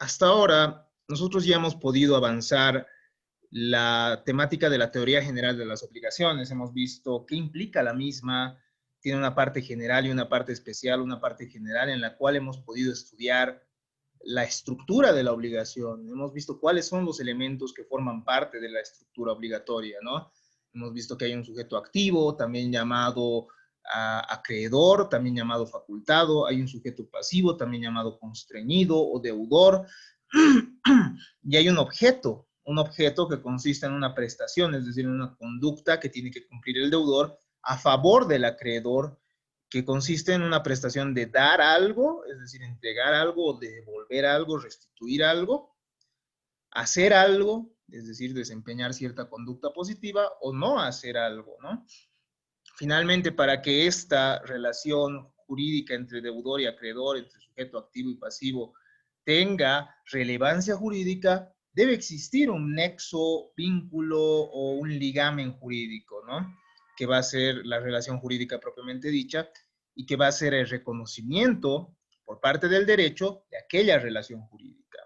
Hasta ahora, nosotros ya hemos podido avanzar la temática de la teoría general de las obligaciones. Hemos visto qué implica la misma, tiene una parte general y una parte especial, una parte general en la cual hemos podido estudiar la estructura de la obligación. Hemos visto cuáles son los elementos que forman parte de la estructura obligatoria, ¿no? Hemos visto que hay un sujeto activo, también llamado acreedor, también llamado facultado, hay un sujeto pasivo, también llamado constreñido o deudor, y hay un objeto que consiste en una prestación, es decir, en una conducta que tiene que cumplir el deudor a favor del acreedor, que consiste en una prestación de dar algo, es decir, entregar algo, devolver algo, restituir algo, hacer algo, es decir, desempeñar cierta conducta positiva o no hacer algo, ¿no? Finalmente, para que esta relación jurídica entre deudor y acreedor, entre sujeto activo y pasivo, tenga relevancia jurídica, debe existir un nexo, vínculo o un ligamen jurídico, ¿no? Que va a ser la relación jurídica propiamente dicha y que va a ser el reconocimiento por parte del derecho de aquella relación jurídica.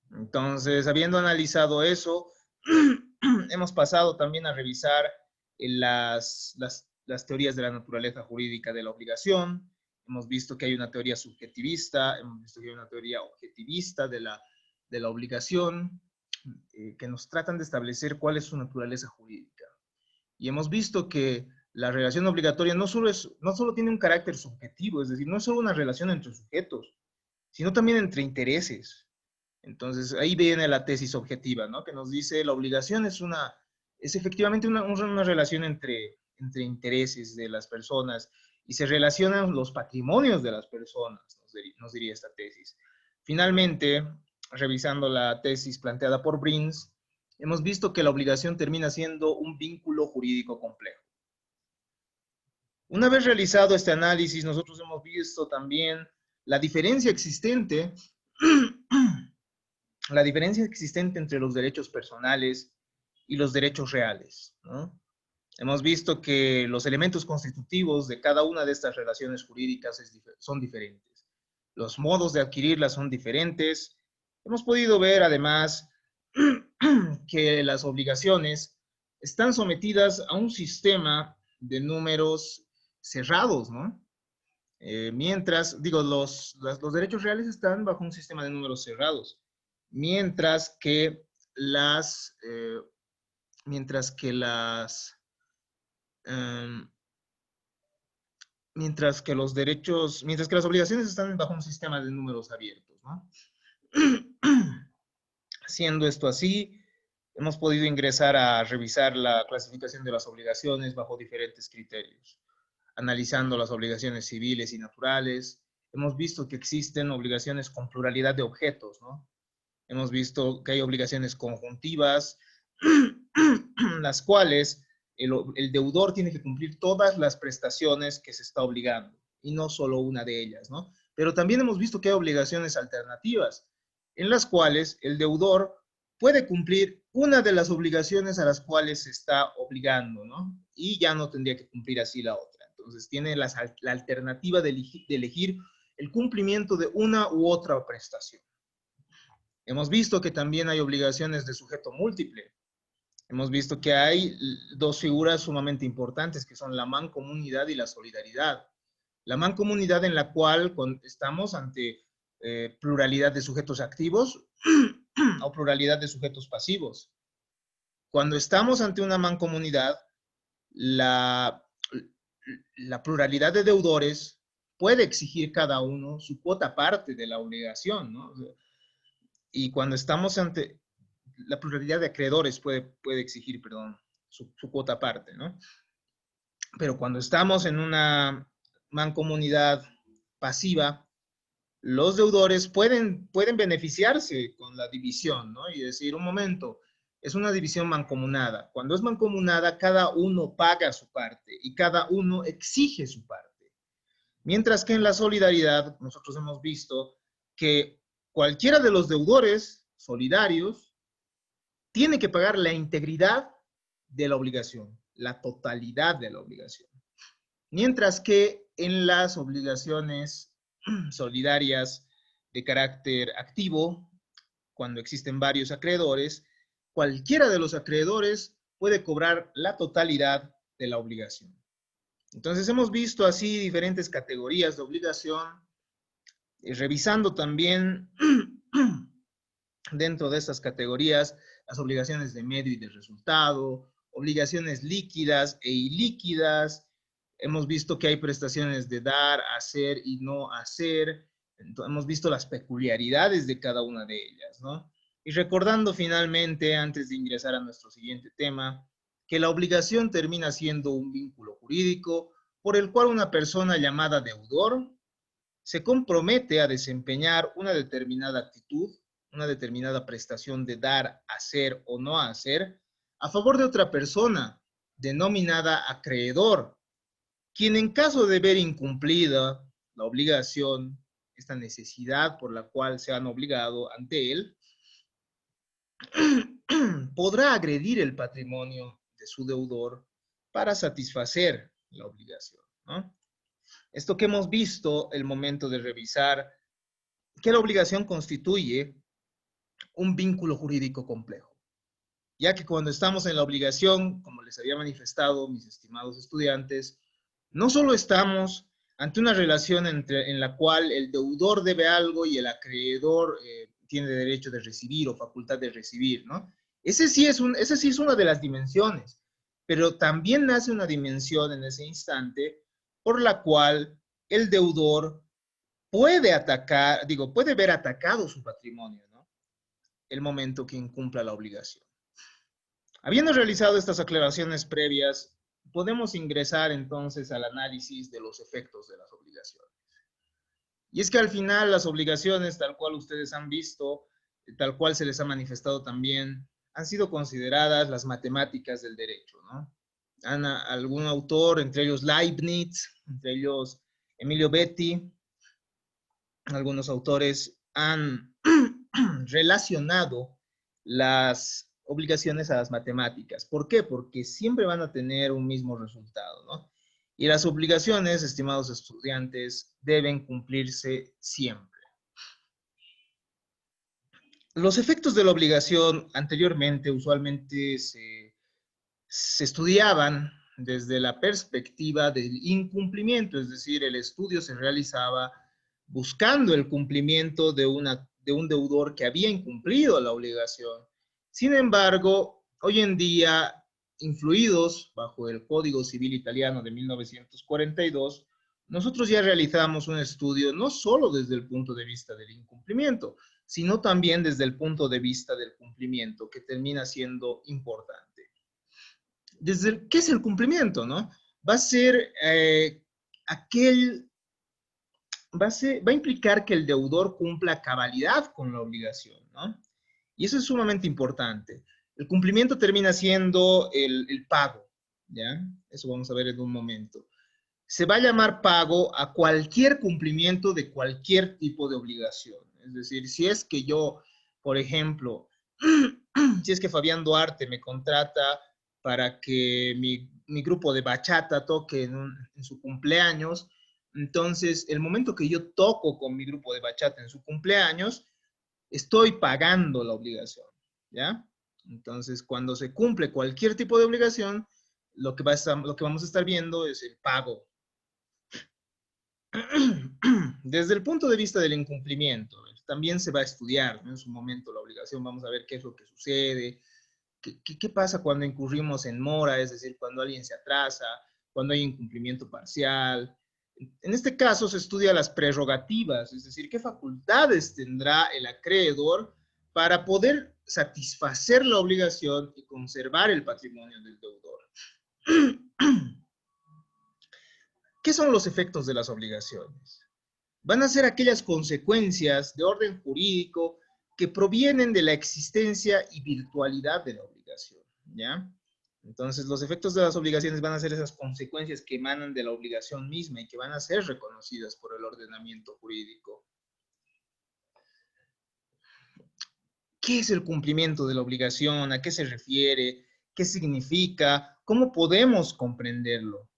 Entonces, habiendo analizado eso, hemos pasado también a revisar las teorías de la naturaleza jurídica de la obligación. Hemos visto que hay una teoría subjetivista, hemos visto que hay una teoría objetivista de la obligación, que nos tratan de establecer cuál es su naturaleza jurídica. Y hemos visto que la relación obligatoria no solo tiene un carácter subjetivo, es decir, no es solo una relación entre sujetos, sino también entre intereses. Entonces, ahí viene la tesis objetiva, ¿no? Que nos dice la obligación es efectivamente una relación entre intereses de las personas y se relacionan los patrimonios de las personas, nos diría esta tesis. Finalmente, revisando la tesis planteada por Brins, hemos visto que la obligación termina siendo un vínculo jurídico complejo. Una vez realizado este análisis, nosotros hemos visto también la diferencia existente entre los derechos personales y los derechos reales, ¿no? Hemos visto que los elementos constitutivos de cada una de estas relaciones jurídicas son diferentes. Los modos de adquirirlas son diferentes. Hemos podido ver, además, que las obligaciones están sometidas a un sistema de números cerrados, ¿no? Los derechos reales están bajo un sistema de números cerrados, mientras que las, eh, mientras que las, eh, mientras que las obligaciones están bajo un sistema de números abiertos, ¿no? Siendo esto así, hemos podido ingresar a revisar la clasificación de las obligaciones bajo diferentes criterios, analizando las obligaciones civiles y naturales. Hemos visto que existen obligaciones con pluralidad de objetos, ¿no? Hemos visto que hay obligaciones conjuntivas, las cuales el deudor tiene que cumplir todas las prestaciones que se está obligando, y no solo una de ellas, ¿no? Pero también hemos visto que hay obligaciones alternativas, en las cuales el deudor puede cumplir una de las obligaciones a las cuales se está obligando, ¿no? Y ya no tendría que cumplir así la otra. Entonces tiene la alternativa de elegir el cumplimiento de una u otra prestación. Hemos visto que también hay obligaciones de sujeto múltiple. Hemos visto que hay dos figuras sumamente importantes, que son la mancomunidad y la solidaridad. La mancomunidad, en la cual estamos ante pluralidad de sujetos activos o pluralidad de sujetos pasivos. Cuando estamos ante una mancomunidad, la, la pluralidad de deudores puede exigir cada uno su cuota parte de la obligación, ¿no? Y cuando estamos ante la pluralidad de acreedores puede exigir, perdón, su cuota parte, ¿no? Pero cuando estamos en una mancomunidad pasiva, los deudores pueden beneficiarse con la división, ¿no? Y decir, un momento, es una división mancomunada. Cuando es mancomunada, cada uno paga su parte y cada uno exige su parte. Mientras que en la solidaridad, nosotros hemos visto que cualquiera de los deudores solidarios tiene que pagar la integridad de la obligación, la totalidad de la obligación. Mientras que en las obligaciones solidarias de carácter activo, cuando existen varios acreedores, cualquiera de los acreedores puede cobrar la totalidad de la obligación. Entonces hemos visto así diferentes categorías de obligación, revisando también dentro de estas categorías las obligaciones de medio y de resultado, obligaciones líquidas e ilíquidas. Hemos visto que hay prestaciones de dar, hacer y no hacer. Entonces, hemos visto las peculiaridades de cada una de ellas, ¿no? Y recordando finalmente, antes de ingresar a nuestro siguiente tema, que la obligación termina siendo un vínculo jurídico por el cual una persona llamada deudor se compromete a desempeñar una determinada actitud, una determinada prestación de dar, hacer o no hacer, a favor de otra persona, denominada acreedor, quien en caso de ver incumplida la obligación, esta necesidad por la cual se han obligado ante él, podrá agredir el patrimonio de su deudor para satisfacer la obligación, ¿no? Esto que hemos visto el momento de revisar que la obligación constituye un vínculo jurídico complejo, ya que cuando estamos en la obligación, como les había manifestado mis estimados estudiantes, no solo estamos ante una relación en la cual el deudor debe algo y el acreedor tiene derecho de recibir o facultad de recibir, ¿no? Ese sí es una de las dimensiones, pero también nace una dimensión en ese instante por la cual el deudor puede atacar, puede ver atacado su patrimonio, ¿no? El momento que incumpla la obligación. Habiendo realizado estas aclaraciones previas, podemos ingresar entonces al análisis de los efectos de las obligaciones. Y es que al final las obligaciones, tal cual ustedes han visto, tal cual se les ha manifestado también, han sido consideradas las matemáticas del derecho, ¿no? Algún autor, entre ellos Leibniz, entre ellos Emilio Betti, algunos autores han relacionado las obligaciones a las matemáticas. ¿Por qué? Porque siempre van a tener un mismo resultado, ¿no? Y las obligaciones, estimados estudiantes, deben cumplirse siempre. Los efectos de la obligación anteriormente usualmente se estudiaban desde la perspectiva del incumplimiento, es decir, el estudio se realizaba buscando el cumplimiento de un deudor que había incumplido la obligación. Sin embargo, hoy en día, influidos bajo el Código Civil Italiano de 1942, nosotros ya realizamos un estudio no solo desde el punto de vista del incumplimiento, sino también desde el punto de vista del cumplimiento, que termina siendo importante. ¿Qué es el cumplimiento, no? Va a ser va a implicar que el deudor cumpla a cabalidad con la obligación, ¿no? Y eso es sumamente importante. El cumplimiento termina siendo el pago, ¿ya? Eso vamos a ver en un momento. Se va a llamar pago a cualquier cumplimiento de cualquier tipo de obligación. Es decir, si es que yo, por ejemplo, si es que Fabián Duarte me contrata para que mi grupo de bachata toque en su cumpleaños, entonces el momento que yo toco con mi grupo de bachata en su cumpleaños, estoy pagando la obligación, ¿ya? Entonces, cuando se cumple cualquier tipo de obligación, lo que vamos a estar viendo es el pago. Desde el punto de vista del incumplimiento, también se va a estudiar, ¿no? En su momento la obligación, vamos a ver qué es lo que sucede, qué pasa cuando incurrimos en mora, es decir, cuando alguien se atrasa, cuando hay incumplimiento parcial. En este caso se estudia las prerrogativas, es decir, qué facultades tendrá el acreedor para poder satisfacer la obligación y conservar el patrimonio del deudor. ¿Qué son los efectos de las obligaciones? Van a ser aquellas consecuencias de orden jurídico que provienen de la existencia y virtualidad de la obligación, ¿ya? Entonces, los efectos de las obligaciones van a ser esas consecuencias que emanan de la obligación misma y que van a ser reconocidas por el ordenamiento jurídico. ¿Qué es el cumplimiento de la obligación? ¿A qué se refiere? ¿Qué significa? ¿Cómo podemos comprenderlo?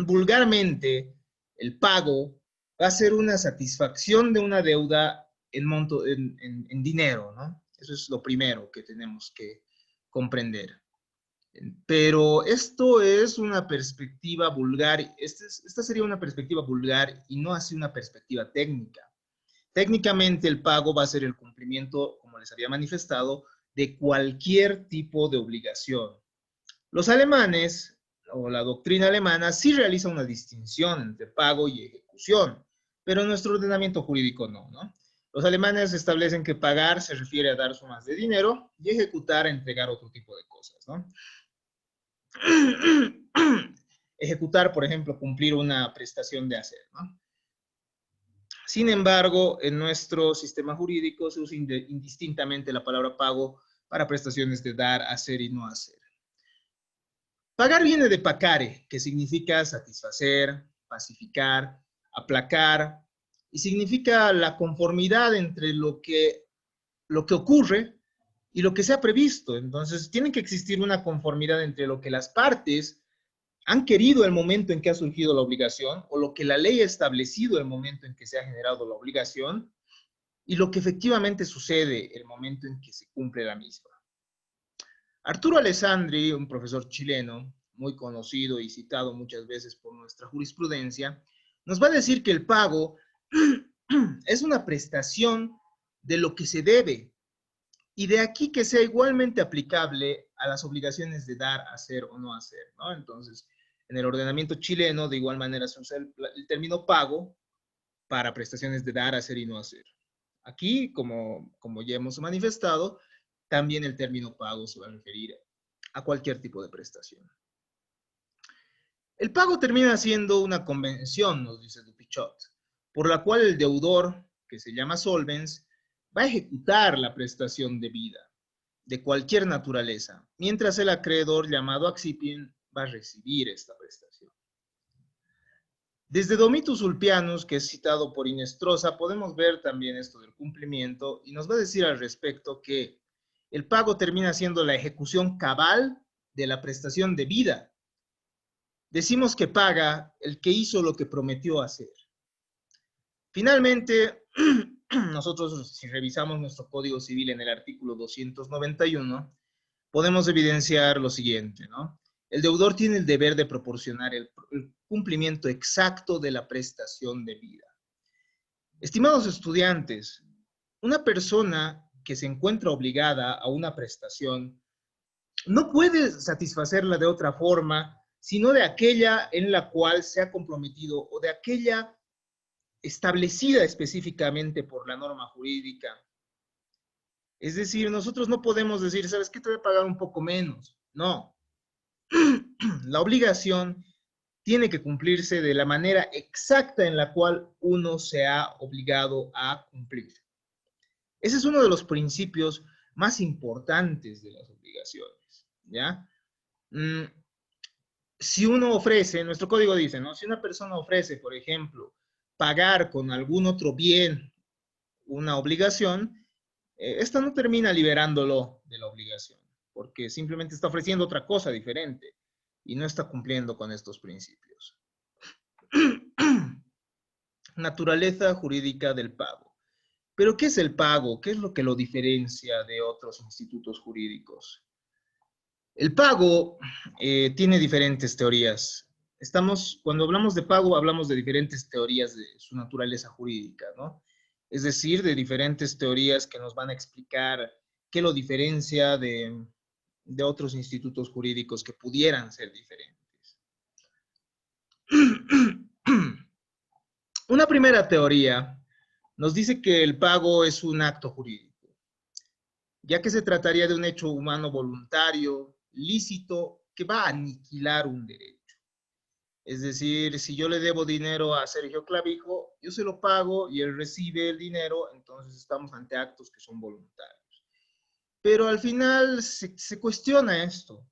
Vulgarmente, el pago va a ser una satisfacción de una deuda en monto, en dinero, ¿no? Eso es lo primero que tenemos que comprender. Pero esto es una perspectiva vulgar, esta sería una perspectiva vulgar y no así una perspectiva técnica. Técnicamente el pago va a ser el cumplimiento, como les había manifestado, de cualquier tipo de obligación. Los alemanes, o la doctrina alemana, sí realiza una distinción entre pago y ejecución, pero en nuestro ordenamiento jurídico no, ¿no? Los alemanes establecen que pagar se refiere a dar sumas de dinero y ejecutar a entregar otro tipo de cosas, ¿no? Ejecutar, por ejemplo, cumplir una prestación de hacer, ¿no? Sin embargo, en nuestro sistema jurídico se usa indistintamente la palabra pago para prestaciones de dar, hacer y no hacer. Pagar viene de pacare, que significa satisfacer, pacificar, aplacar, y significa la conformidad entre lo que ocurre y lo que se ha previsto. Entonces, tiene que existir una conformidad entre lo que las partes han querido el momento en que ha surgido la obligación, o lo que la ley ha establecido el momento en que se ha generado la obligación, y lo que efectivamente sucede el momento en que se cumple la misma. Arturo Alessandri, un profesor chileno, muy conocido y citado muchas veces por nuestra jurisprudencia, nos va a decir que el pago es una prestación de lo que se debe, y de aquí que sea igualmente aplicable a las obligaciones de dar, hacer o no hacer, ¿no? Entonces, en el ordenamiento chileno, de igual manera se usa el término pago para prestaciones de dar, hacer y no hacer. Aquí, como ya hemos manifestado, también el término pago se va a referir a cualquier tipo de prestación. El pago termina siendo una convención, nos dice Dupichot, por la cual el deudor, que se llama solvens, va a ejecutar la prestación debida de cualquier naturaleza, mientras el acreedor llamado accipient va a recibir esta prestación. Desde Domitus Ulpianus, que es citado por Inestrosa, podemos ver también esto del cumplimiento, y nos va a decir al respecto que el pago termina siendo la ejecución cabal de la prestación debida. Decimos que paga el que hizo lo que prometió hacer. Finalmente, nosotros, si revisamos nuestro Código Civil en el artículo 291, podemos evidenciar lo siguiente, ¿no? El deudor tiene el deber de proporcionar el cumplimiento exacto de la prestación debida. Estimados estudiantes, una persona que se encuentra obligada a una prestación no puede satisfacerla de otra forma, sino de aquella en la cual se ha comprometido, o de aquella establecida específicamente por la norma jurídica. Es decir, nosotros no podemos decir, ¿sabes qué? Te voy a pagar un poco menos. No. La obligación tiene que cumplirse de la manera exacta en la cual uno se ha obligado a cumplir. Ese es uno de los principios más importantes de las obligaciones, ¿ya? Si uno ofrece, nuestro código dice, ¿no? Si una persona ofrece, por ejemplo, pagar con algún otro bien una obligación, esta no termina liberándolo de la obligación, porque simplemente está ofreciendo otra cosa diferente y no está cumpliendo con estos principios. Naturaleza jurídica del pago. ¿Pero qué es el pago? ¿Qué es lo que lo diferencia de otros institutos jurídicos? El pago tiene diferentes teorías. Cuando hablamos de pago, hablamos de diferentes teorías de su naturaleza jurídica, ¿no? Es decir, de diferentes teorías que nos van a explicar qué lo diferencia de otros institutos jurídicos que pudieran ser diferentes. Una primera teoría nos dice que el pago es un acto jurídico, ya que se trataría de un hecho humano voluntario, lícito, que va a aniquilar un derecho. Es decir, si yo le debo dinero a Sergio Clavijo, yo se lo pago y él recibe el dinero, entonces estamos ante actos que son voluntarios. Pero al final se cuestiona esto.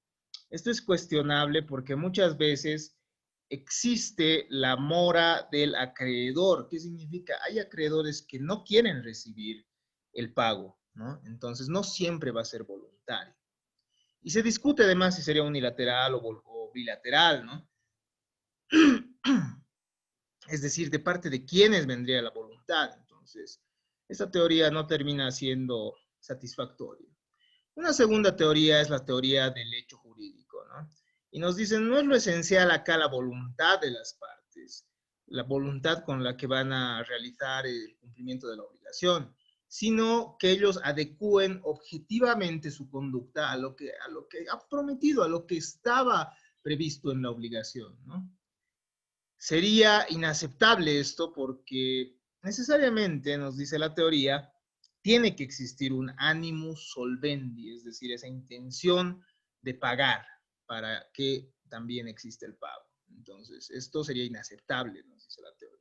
Esto es cuestionable porque muchas veces existe la mora del acreedor. ¿Qué significa? Hay acreedores que no quieren recibir el pago, ¿no? Entonces no siempre va a ser voluntario. Y se discute además si sería unilateral o bilateral, ¿no? Es decir, de parte de quiénes vendría la voluntad. Entonces, esta teoría no termina siendo satisfactoria. Una segunda teoría es la teoría del hecho jurídico, ¿no? Y nos dicen, no es lo esencial acá la voluntad de las partes, la voluntad con la que van a realizar el cumplimiento de la obligación, sino que ellos adecúen objetivamente su conducta a lo que ha prometido, a lo que estaba previsto en la obligación, ¿no? Sería inaceptable esto porque necesariamente, nos dice la teoría, tiene que existir un animus solvendi, es decir, esa intención de pagar para que también existe el pago. Entonces, esto sería inaceptable, nos dice la teoría.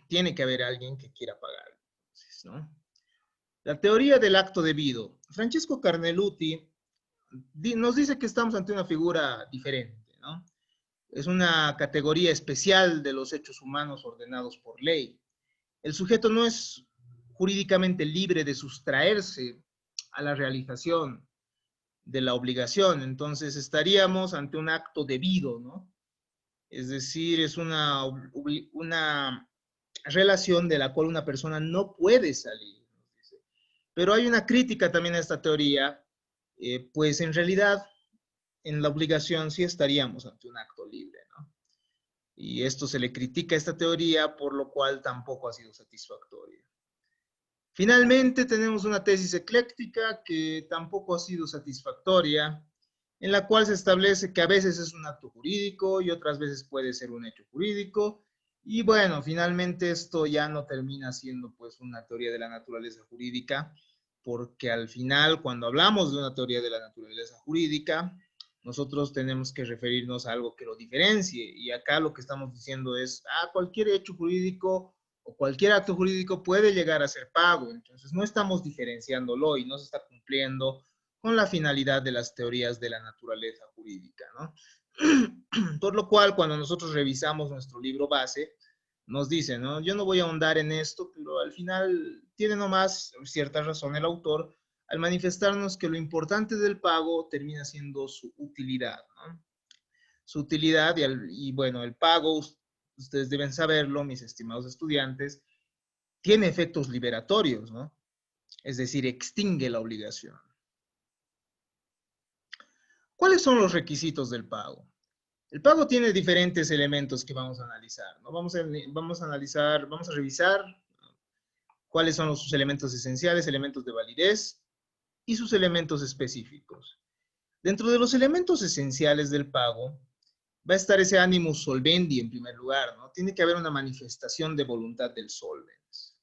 Tiene que haber alguien que quiera pagar. Entonces, ¿no? La teoría del acto debido. Francesco Carneluti nos dice que estamos ante una figura diferente, ¿no? Es una categoría especial de los hechos humanos ordenados por ley. El sujeto no es jurídicamente libre de sustraerse a la realización de la obligación, entonces estaríamos ante un acto debido, ¿no? Es decir, es una relación de la cual una persona no puede salir. Pero hay una crítica también a esta teoría, pues en realidad en la obligación sí estaríamos ante un acto libre, ¿no? Y esto se le critica a esta teoría, por lo cual tampoco ha sido satisfactoria. Finalmente, tenemos una tesis ecléctica que tampoco ha sido satisfactoria, en la cual se establece que a veces es un acto jurídico y otras veces puede ser un hecho jurídico. Y bueno, finalmente esto ya no termina siendo pues una teoría de la naturaleza jurídica, porque al final, cuando hablamos de una teoría de la naturaleza jurídica, nosotros tenemos que referirnos a algo que lo diferencie. Y acá lo que estamos diciendo es, cualquier hecho jurídico o cualquier acto jurídico puede llegar a ser pago. Entonces, no estamos diferenciándolo y no se está cumpliendo con la finalidad de las teorías de la naturaleza jurídica, ¿no? Por lo cual, cuando nosotros revisamos nuestro libro base, nos dice, ¿no? Yo no voy a ahondar en esto, pero al final tiene nomás cierta razón el autor al manifestarnos que lo importante del pago termina siendo su utilidad, ¿no? Su utilidad y bueno, el pago, ustedes deben saberlo, mis estimados estudiantes, tiene efectos liberatorios, ¿no? Es decir, extingue la obligación. ¿Cuáles son los requisitos del pago? El pago tiene diferentes elementos que vamos a analizar, ¿no? Vamos a revisar cuáles son sus elementos esenciales, elementos de validez y sus elementos específicos. Dentro de los elementos esenciales del pago va a estar ese animus solvendi en primer lugar, ¿no? Tiene que haber una manifestación de voluntad del solvens.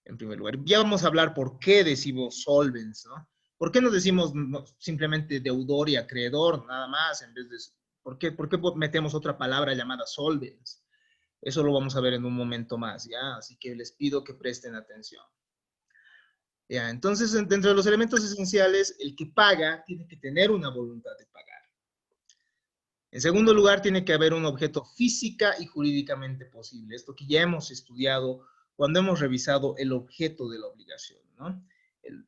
En primer lugar, ya vamos a hablar por qué decimos solvens, ¿no? ¿Por qué no decimos simplemente deudor y acreedor, nada más, en vez de... ¿Por qué metemos otra palabra llamada solvens? Eso lo vamos a ver en un momento más, ¿ya? Así que les pido que presten atención. Ya, entonces, dentro de los elementos esenciales, el que paga tiene que tener una voluntad de pagar. En segundo lugar, tiene que haber un objeto física y jurídicamente posible. Esto que ya hemos estudiado cuando hemos revisado el objeto de la obligación, ¿no?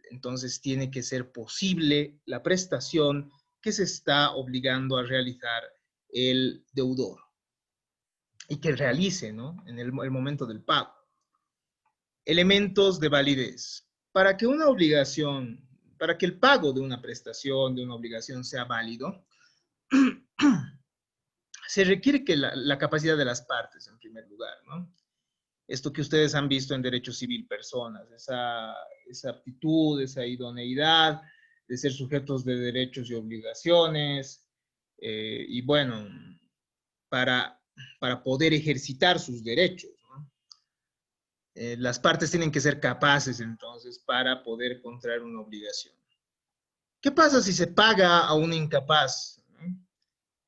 Entonces, tiene que ser posible la prestación que se está obligando a realizar el deudor y que realice, ¿no? En el momento del pago. Elementos de validez. Para que una obligación, para que el pago de una prestación, de una obligación sea válido, se requiere que la capacidad de las partes, en primer lugar, ¿no? Esto que ustedes han visto en derecho civil personas, esa aptitud, esa idoneidad de ser sujetos de derechos y obligaciones, y bueno, para poder ejercitar sus derechos, ¿no? Las partes tienen que ser capaces, entonces, para poder contraer una obligación. ¿Qué pasa si se paga a un incapaz?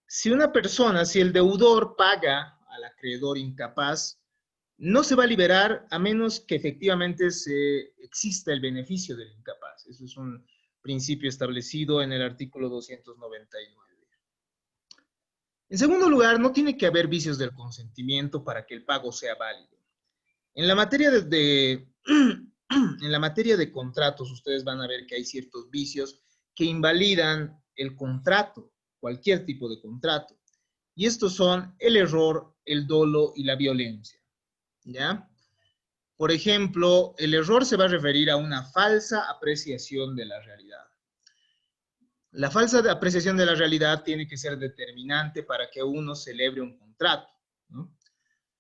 Si una persona, si el deudor paga al acreedor incapaz, no se va a liberar a menos que efectivamente exista el beneficio del incapaz. Eso es un principio establecido en el artículo 299. En segundo lugar, no tiene que haber vicios del consentimiento para que el pago sea válido. En la materia en la materia de contratos, ustedes van a ver que hay ciertos vicios que invalidan el contrato, cualquier tipo de contrato. Y estos son el error, el dolo y la violencia, ¿ya? Por ejemplo, el error se va a referir a una falsa apreciación de la realidad. La falsa apreciación de la realidad tiene que ser determinante para que uno celebre un contrato, ¿no?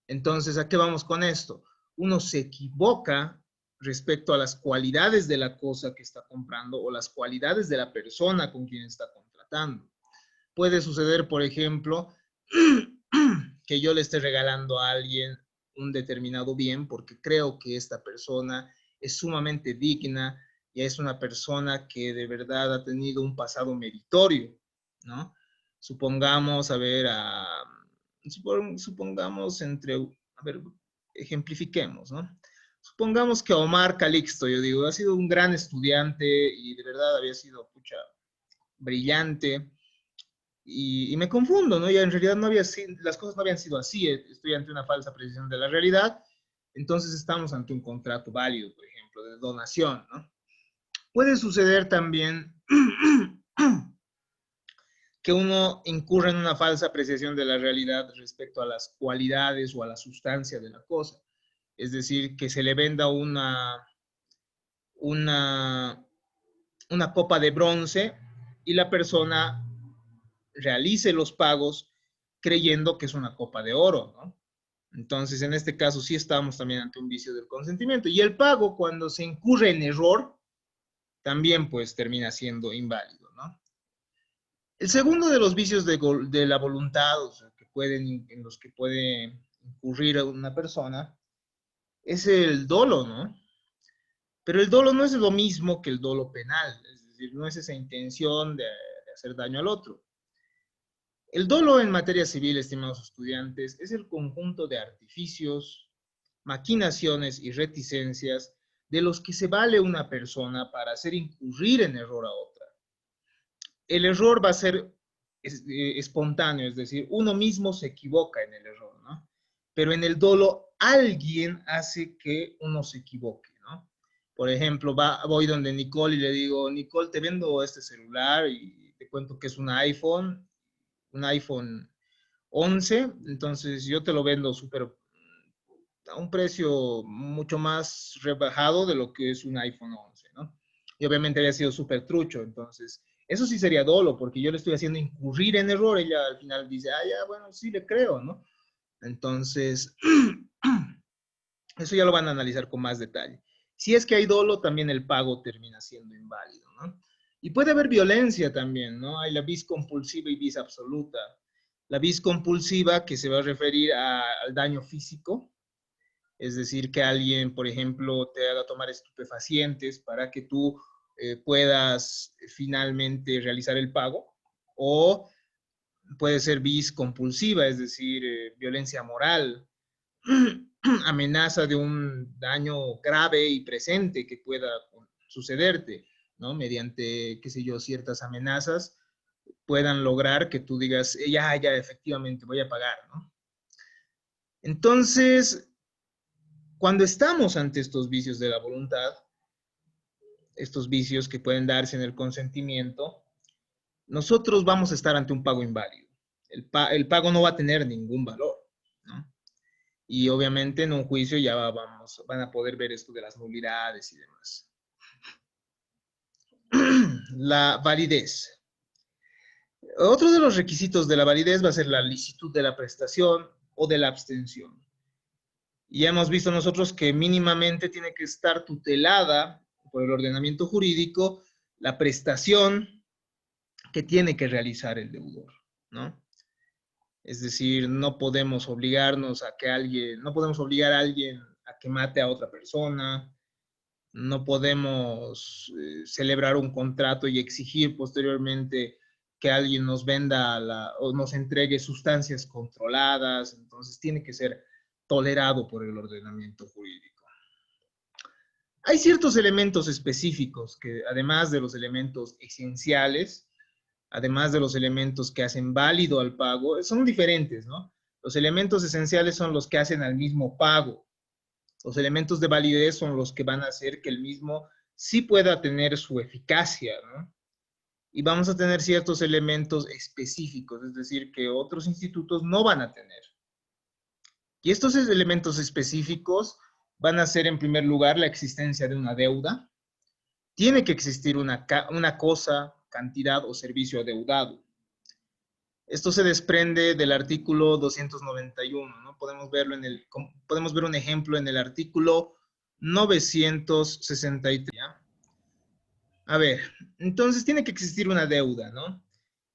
Entonces, ¿a qué vamos con esto? Uno se equivoca respecto a las cualidades de la cosa que está comprando o las cualidades de la persona con quien está contratando. Puede suceder, por ejemplo, que yo le esté regalando a alguien un determinado bien porque creo que esta persona es sumamente digna y es una persona que de verdad ha tenido un pasado meritorio, ¿no? Supongamos, a ver, supongamos a ver, ejemplifiquemos, ¿no? Supongamos que Omar Calixto, yo digo, ha sido un gran estudiante y de verdad había sido, pucha, brillante, y me confundo, ¿no? Ya en realidad no había sido, las cosas no habían sido así, estoy ante una falsa precisión de la realidad, entonces estamos ante un contrato válido, por ejemplo, de donación, ¿no? Puede suceder también que uno incurra en una falsa apreciación de la realidad respecto a las cualidades o a la sustancia de la cosa. Es decir, que se le venda una, una copa de bronce y la persona realice los pagos creyendo que es una copa de oro, ¿no? Entonces, en este caso sí estamos también ante un vicio del consentimiento. Y el pago, cuando se incurre en error, también pues termina siendo inválido, ¿no? El segundo de los vicios de la voluntad, o sea, en los que puede incurrir una persona, es el dolo, ¿no? Pero el dolo no es lo mismo que el dolo penal, es decir, no es esa intención de hacer daño al otro. El dolo en materia civil, estimados estudiantes, es el conjunto de artificios, maquinaciones y reticencias de los que se vale una persona para hacer incurrir en error a otra. El error va a ser espontáneo, es decir, uno mismo se equivoca en el error, ¿no? Pero en el dolo alguien hace que uno se equivoque, ¿no? Por ejemplo, voy donde Nicole y le digo, Nicole, te vendo este celular y te cuento que es un iPhone 11, entonces yo te lo vendo súper a un precio mucho más rebajado de lo que es un iPhone 11, ¿no? Y obviamente había sido súper trucho, entonces eso sí sería dolo, porque yo le estoy haciendo incurrir en error, ella al final dice, ah, ya, bueno, sí le creo, ¿no? Entonces, eso ya lo van a analizar con más detalle. Si es que hay dolo, también el pago termina siendo inválido, ¿no? Y puede haber violencia también, ¿no? Hay la vis compulsiva y vis absoluta. La vis compulsiva, que se va a referir al daño físico, es decir, que alguien, por ejemplo, te haga tomar estupefacientes para que tú puedas finalmente realizar el pago, o puede ser vis compulsiva, es decir, violencia moral, amenaza de un daño grave y presente que pueda sucederte, ¿no? Mediante, qué sé yo, ciertas amenazas puedan lograr que tú digas, ya, ya, efectivamente, voy a pagar, ¿no? Entonces, cuando estamos ante estos vicios de la voluntad, estos vicios que pueden darse en el consentimiento, nosotros vamos a estar ante un pago inválido. El pago no va a tener ningún valor, ¿no? Y obviamente en un juicio ya van a poder ver esto de las nulidades y demás. La validez. Otro de los requisitos de la validez va a ser la licitud de la prestación o de la abstención. Y ya hemos visto nosotros que mínimamente tiene que estar tutelada por el ordenamiento jurídico la prestación que tiene que realizar el deudor, ¿no? Es decir, no podemos obligarnos a que alguien, no podemos obligar a alguien a que mate a otra persona, no podemos celebrar un contrato y exigir posteriormente que alguien nos venda o nos entregue sustancias controladas, entonces tiene que ser tolerado por el ordenamiento jurídico. Hay ciertos elementos específicos que, además de los elementos esenciales, además de los elementos que hacen válido al pago, son diferentes, ¿no? Los elementos esenciales son los que hacen al mismo pago. Los elementos de validez son los que van a hacer que el mismo sí pueda tener su eficacia, ¿no? Y vamos a tener ciertos elementos específicos, es decir, que otros institutos no van a tener. Y estos elementos específicos van a ser en primer lugar la existencia de una deuda. Tiene que existir una cosa, cantidad o servicio adeudado. Esto se desprende del artículo 291, ¿no? Podemos ver un ejemplo en el artículo 963, ¿ya? A ver, entonces tiene que existir una deuda, ¿no?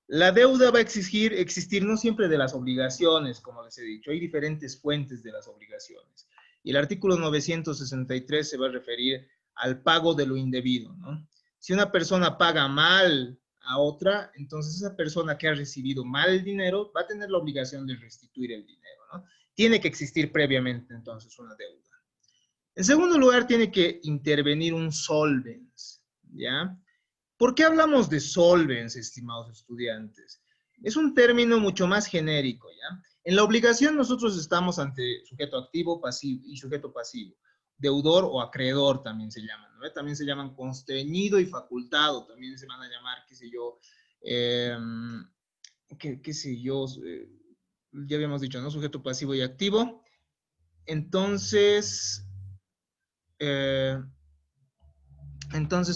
La deuda va a existir no siempre de las obligaciones, como les he dicho, hay diferentes fuentes de las obligaciones. Y el artículo 963 se va a referir al pago de lo indebido, ¿no? Si una persona paga mal a otra, entonces esa persona que ha recibido mal el dinero va a tener la obligación de restituir el dinero, ¿no? Tiene que existir previamente entonces una deuda. En segundo lugar, tiene que intervenir un solvens, ¿ya? ¿Por qué hablamos de solvens, estimados estudiantes? Es un término mucho más genérico, ¿ya? En la obligación nosotros estamos ante sujeto activo, pasivo y sujeto pasivo. Deudor o acreedor también se llaman, ¿no? También se llaman constreñido y facultado, también se van a llamar, qué sé yo, qué sé yo, ya habíamos dicho, ¿no? Sujeto pasivo y activo. Entonces, eh,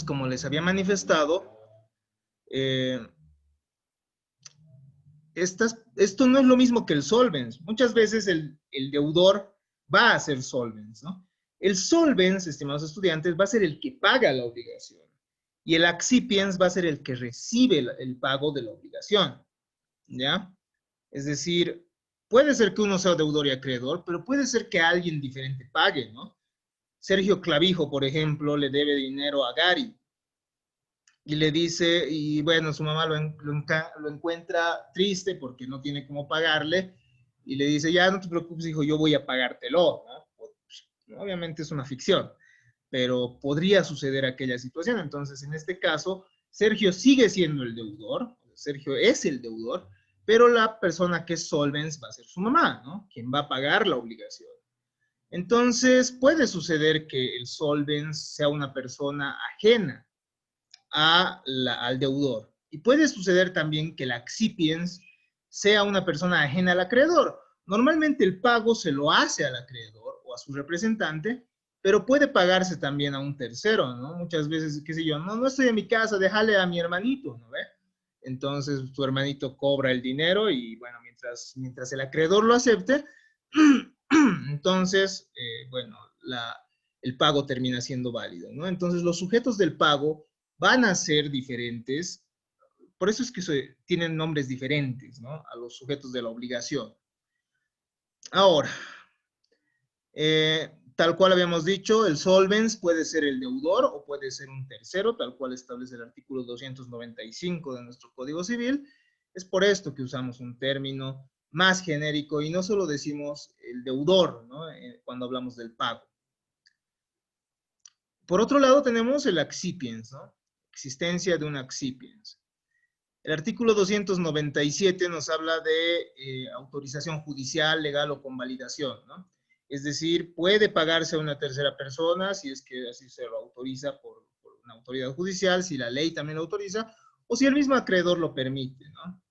como les había manifestado, eh, esto no es lo mismo que el solvens. Muchas veces el deudor va a ser solvens, ¿no? El solvens, estimados estudiantes, va a ser el que paga la obligación y el accipiens va a ser el que recibe el pago de la obligación, ¿ya? Es decir, puede ser que uno sea deudor y acreedor, pero puede ser que alguien diferente pague, ¿no? Sergio Clavijo, por ejemplo, le debe dinero a Gary y le dice, y bueno, su mamá lo encuentra triste porque no tiene cómo pagarle, y le dice, ya no te preocupes, hijo, yo voy a pagártelo, ¿no? Pues, obviamente es una ficción, pero podría suceder aquella situación. Entonces, en este caso, Sergio sigue siendo el deudor, Sergio es el deudor, pero la persona que es solvens va a ser su mamá, ¿no? Quien va a pagar la obligación. Entonces, puede suceder que el solvens sea una persona ajena al deudor. Y puede suceder también que la accipiens sea una persona ajena al acreedor. Normalmente el pago se lo hace al acreedor o a su representante, pero puede pagarse también a un tercero, ¿no? Muchas veces, qué sé yo, no estoy en mi casa, déjale a mi hermanito, ¿no ve? Entonces tu hermanito cobra el dinero y bueno, mientras el acreedor lo acepte, entonces, bueno, el pago termina siendo válido, ¿no? Entonces los sujetos del pago van a ser diferentes, por eso es que tienen nombres diferentes, ¿no? A los sujetos de la obligación. Ahora, tal cual habíamos dicho, el solvens puede ser el deudor o puede ser un tercero, tal cual establece el artículo 295 de nuestro Código Civil. Es por esto que usamos un término más genérico y no solo decimos el deudor, ¿no? Cuando hablamos del pago. Por otro lado tenemos el accipiens, ¿no? Existencia de un accipiens. El artículo 297 nos habla de autorización judicial, legal o convalidación, ¿no? Es decir, puede pagarse a una tercera persona si es que así se lo autoriza por una autoridad judicial, si la ley también lo autoriza, o si el mismo acreedor lo permite, ¿no?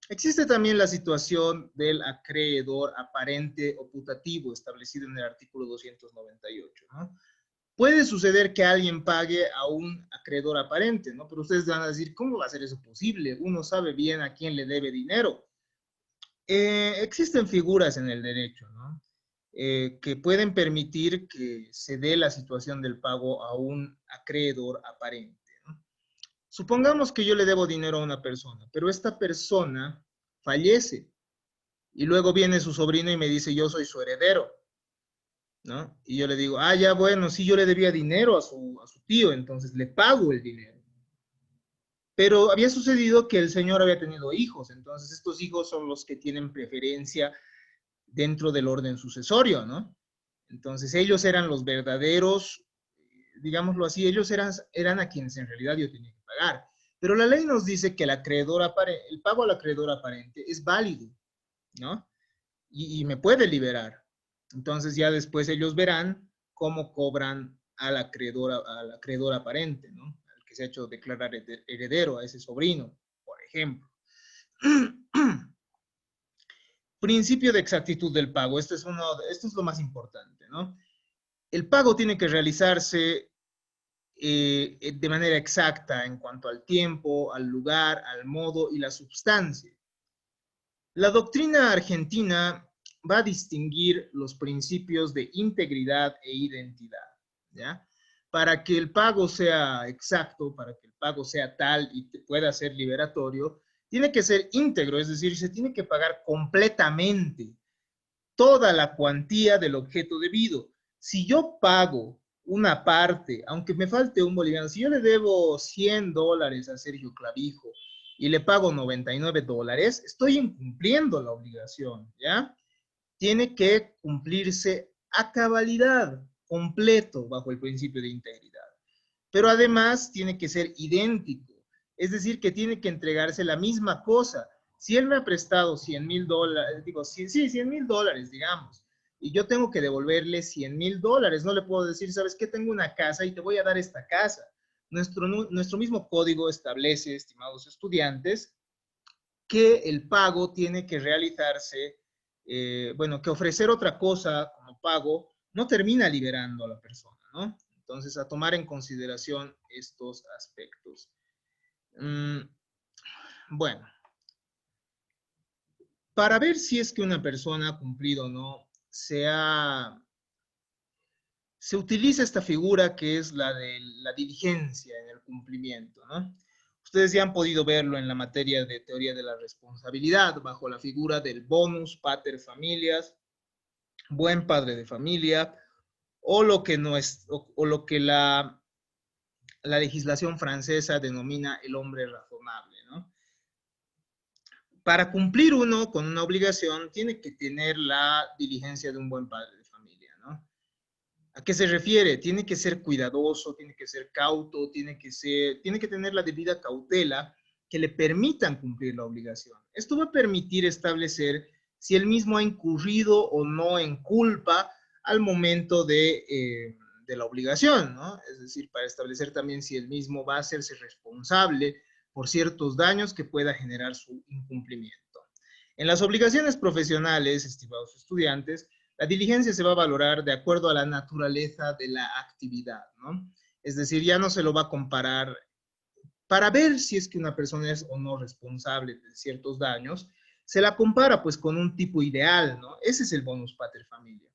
Existe también la situación del acreedor aparente o putativo establecido en el artículo 298, ¿no? Puede suceder que alguien pague a un acreedor aparente, ¿no? Pero ustedes van a decir, ¿cómo va a ser eso posible? Uno sabe bien a quién le debe dinero. Existen figuras en el derecho, ¿no? Que pueden permitir que se dé la situación del pago a un acreedor aparente, ¿no? Supongamos que yo le debo dinero a una persona, pero esta persona fallece y luego viene su sobrino y me dice, yo soy su heredero. ¿No? Y yo le digo, ya bueno, sí, yo le debía dinero a su tío, entonces le pago el dinero. Pero había sucedido que el señor había tenido hijos, entonces estos hijos son los que tienen preferencia dentro del orden sucesorio, ¿no? Entonces ellos eran los verdaderos, digámoslo así, ellos eran a quienes en realidad yo tenía que pagar. Pero la ley nos dice que el pago al acreedor aparente es válido, ¿no? Y me puede liberar. Entonces ya después ellos verán cómo cobran al acreedor aparente, ¿no? Al que se ha hecho declarar heredero, a ese sobrino, por ejemplo. Principio de exactitud del pago. Esto es lo más importante, ¿no? el pago tiene que realizarse de manera exacta en cuanto al tiempo, al lugar, al modo y la substancia. La doctrina argentina va a distinguir los principios de integridad e identidad, ¿ya? Para que el pago sea exacto, para que el pago sea tal y pueda ser liberatorio, tiene que ser íntegro, es decir, se tiene que pagar completamente toda la cuantía del objeto debido. Si yo pago una parte, aunque me falte un boliviano, si yo le debo $100 a Sergio Clavijo y le pago $99, estoy incumpliendo la obligación, ¿ya? Tiene que cumplirse a cabalidad, completo, bajo el principio de integridad. Pero además tiene que ser idéntico, es decir, que tiene que entregarse la misma cosa. Si él me ha prestado $100,000, digo, sí, $100,000, digamos, y yo tengo que devolverle $100,000, no le puedo decir, ¿sabes qué? Tengo una casa y te voy a dar esta casa. Nuestro mismo código establece, estimados estudiantes, que el pago tiene que realizarse, bueno, que ofrecer otra cosa como pago no termina liberando a la persona, ¿no? Entonces, a tomar en consideración estos aspectos. Bueno, para ver si es que una persona ha cumplido o no, se utiliza esta figura que es la de la diligencia en el cumplimiento, ¿no? Ustedes ya han podido verlo en la materia de teoría de la responsabilidad, bajo la figura del bonus pater familias, buen padre de familia, o lo que, no es, o lo que la legislación francesa denomina el hombre razonable, ¿no? Para cumplir uno con una obligación, tiene que tener la diligencia de un buen padre de familia, ¿no? ¿A qué se refiere? Tiene que ser cuidadoso, tiene que ser cauto, tiene que tener la debida cautela que le permitan cumplir la obligación. Esto va a permitir establecer si él mismo ha incurrido o no en culpa al momento de la obligación, ¿no? Es decir, para establecer también si él mismo va a hacerse responsable por ciertos daños que pueda generar su incumplimiento. En las obligaciones profesionales, estimados estudiantes, la diligencia se va a valorar de acuerdo a la naturaleza de la actividad, ¿no? Es decir, ya no se lo va a comparar para ver si es que una persona es o no responsable de ciertos daños, se la compara pues con un tipo ideal, ¿no? Ese es el bonus pater familia.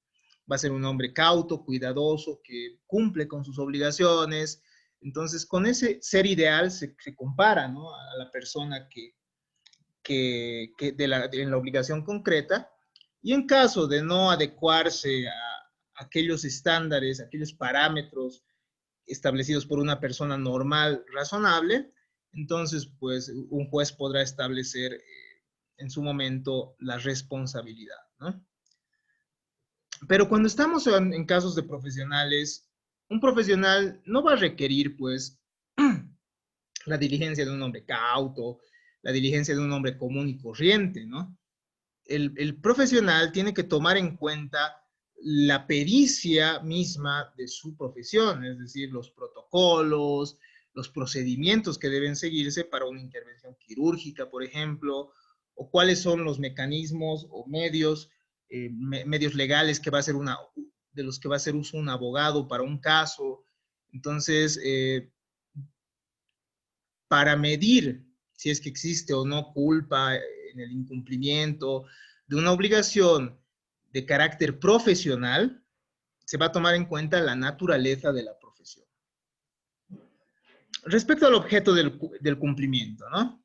Va a ser un hombre cauto, cuidadoso, que cumple con sus obligaciones. Entonces, con ese ser ideal se compara, ¿no? A la persona en la obligación concreta, y en caso de no adecuarse a aquellos estándares, aquellos parámetros establecidos por una persona normal, razonable, entonces pues un juez podrá establecer en su momento la responsabilidad, ¿no? Pero cuando estamos en casos de profesionales, un profesional no va a requerir pues la diligencia de un hombre cauto, la diligencia de un hombre común y corriente, ¿no? El profesional tiene que tomar en cuenta la pericia misma de su profesión, es decir, los protocolos, los procedimientos que deben seguirse para una intervención quirúrgica, por ejemplo, o cuáles son los mecanismos o medios legales que va a ser de los que va a hacer uso un abogado para un caso. Entonces, para medir si es que existe o no culpa en el incumplimiento de una obligación de carácter profesional, se va a tomar en cuenta la naturaleza de la profesión. Respecto al objeto del cumplimiento, ¿no?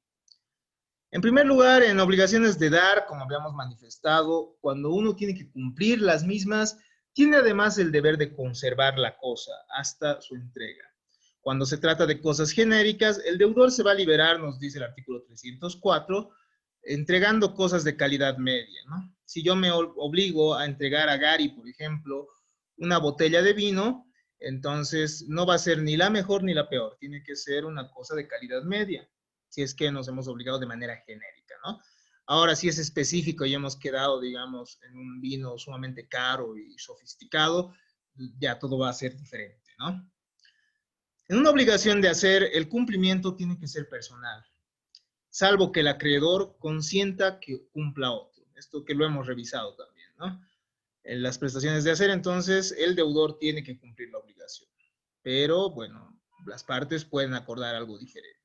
En primer lugar, en obligaciones de dar, como habíamos manifestado, cuando uno tiene que cumplir las mismas, tiene además el deber de conservar la cosa hasta su entrega. Cuando se trata de cosas genéricas, el deudor se va a liberar, nos dice el artículo 304, entregando cosas de calidad media, ¿no? Si yo me obligo a entregar a Gary, por ejemplo, una botella de vino, entonces no va a ser ni la mejor ni la peor, tiene que ser una cosa de calidad media, si es que nos hemos obligado de manera genérica, ¿no? Ahora, si es específico y hemos quedado, digamos, en un vino sumamente caro y sofisticado, ya todo va a ser diferente, ¿no? En una obligación de hacer, el cumplimiento tiene que ser personal, salvo que el acreedor consienta que cumpla otro. Esto que lo hemos revisado también, ¿no? las prestaciones de hacer, entonces el deudor tiene que cumplir la obligación. Pero, bueno, las partes pueden acordar algo diferente.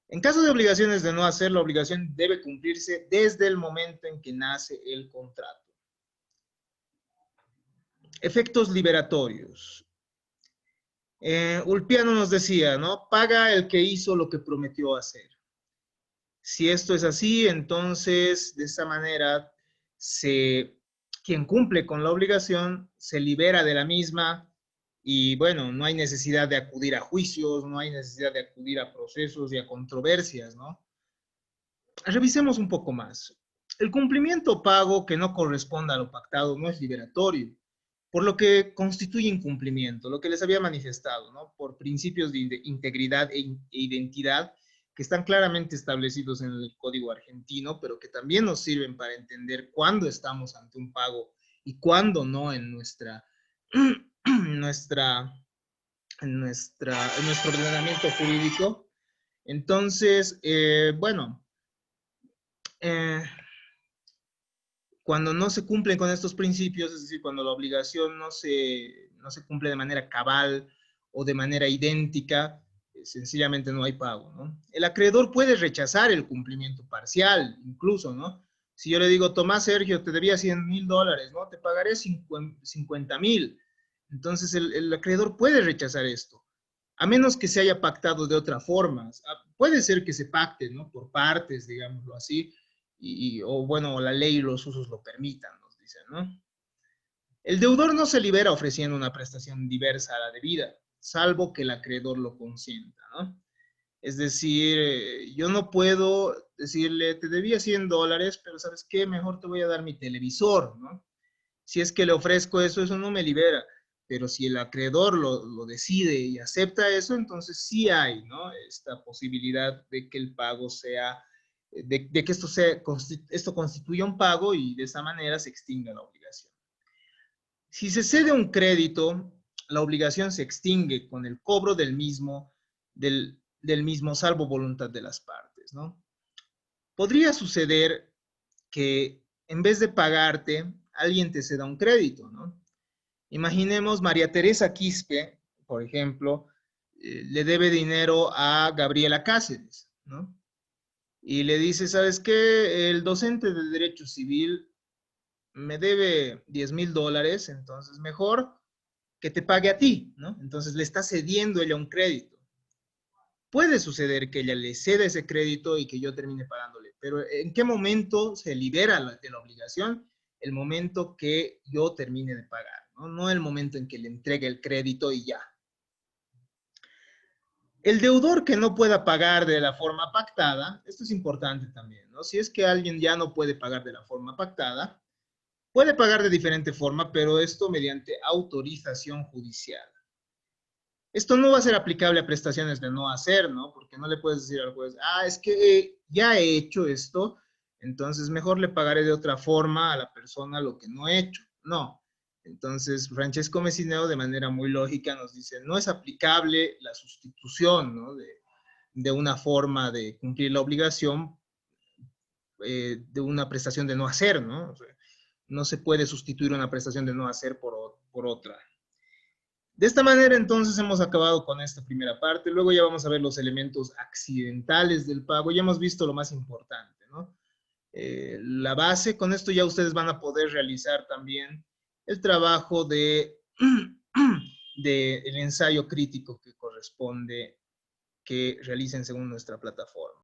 En caso de obligaciones de no hacer, la obligación debe cumplirse desde el momento en que nace el contrato. Efectos liberatorios. Ulpiano nos decía, ¿no? Paga el que hizo lo que prometió hacer. Si esto es así, entonces de esta manera quien cumple con la obligación se libera de la misma y bueno, no hay necesidad de acudir a juicios, no hay necesidad de acudir a procesos y a controversias, ¿no? Revisemos un poco más. El cumplimiento pago que no corresponda a lo pactado no es liberatorio, por lo que constituye incumplimiento, lo que les había manifestado, ¿no? Por principios de integridad e identidad que están claramente establecidos en el Código Argentino, pero que también nos sirven para entender cuándo estamos ante un pago y cuándo no en nuestro ordenamiento jurídico. Entonces, bueno, cuando no se cumplen con estos principios, es decir, cuando la obligación no se cumple de manera cabal o de manera idéntica, sencillamente no hay pago, ¿no? El acreedor puede rechazar el cumplimiento parcial, incluso, ¿no? Si yo le digo, Tomás Sergio, te debía $100,000, ¿no? Te pagaré 50,000. Entonces, el acreedor puede rechazar esto, a menos que se haya pactado de otra forma. Puede ser que se pacte, ¿no? Por partes, digámoslo así, o bueno, la ley y los usos lo permitan, nos dicen, ¿no? El deudor no se libera ofreciendo una prestación diversa a la debida, salvo que el acreedor lo consienta, ¿no? Es decir, yo no puedo decirle, te debía $100, pero ¿sabes qué? Mejor te voy a dar mi televisor, ¿no? Si es que le ofrezco eso, eso no me libera. Pero si el acreedor lo decide y acepta eso, entonces sí hay, ¿no? Esta posibilidad de que el pago sea, de que esto constituya un pago y de esa manera se extinga la obligación. Si se cede un crédito, la obligación se extingue con el cobro del mismo salvo voluntad de las partes, ¿no? Podría suceder que en vez de pagarte, alguien te ceda un crédito, ¿no? Imaginemos María Teresa Quispe, por ejemplo, le debe dinero a Gabriela Cáceres, ¿no? Y le dice, ¿sabes qué? El docente de Derecho Civil me debe $10,000, entonces mejor que te pague a ti, ¿no? Entonces le está cediendo ella un crédito. Puede suceder que ella le ceda ese crédito y que yo termine pagándole, pero ¿en qué momento se libera de la obligación? El momento que yo termine de pagar, ¿no? No el momento en que le entregue el crédito y ya. El deudor que no pueda pagar de la forma pactada, esto es importante también, ¿no? Si es que alguien ya no puede pagar de la forma pactada, puede pagar de diferente forma, pero esto mediante autorización judicial. Esto no va a ser aplicable a prestaciones de no hacer, ¿no? Porque no le puedes decir al juez, es que ya he hecho esto, entonces mejor le pagaré de otra forma a la persona lo que no he hecho. No. Entonces, Francesco Messineo, de manera muy lógica, nos dice, no es aplicable la sustitución, ¿no? de una forma de cumplir la obligación de una prestación de no hacer, ¿no? O sea, no se puede sustituir una prestación de no hacer por otra. De esta manera, entonces, hemos acabado con esta primera parte. Luego ya vamos a ver los elementos accidentales del pago. Ya hemos visto lo más importante, ¿no? La base, con esto ya ustedes van a poder realizar también el trabajo del ensayo crítico que corresponde que realicen según nuestra plataforma.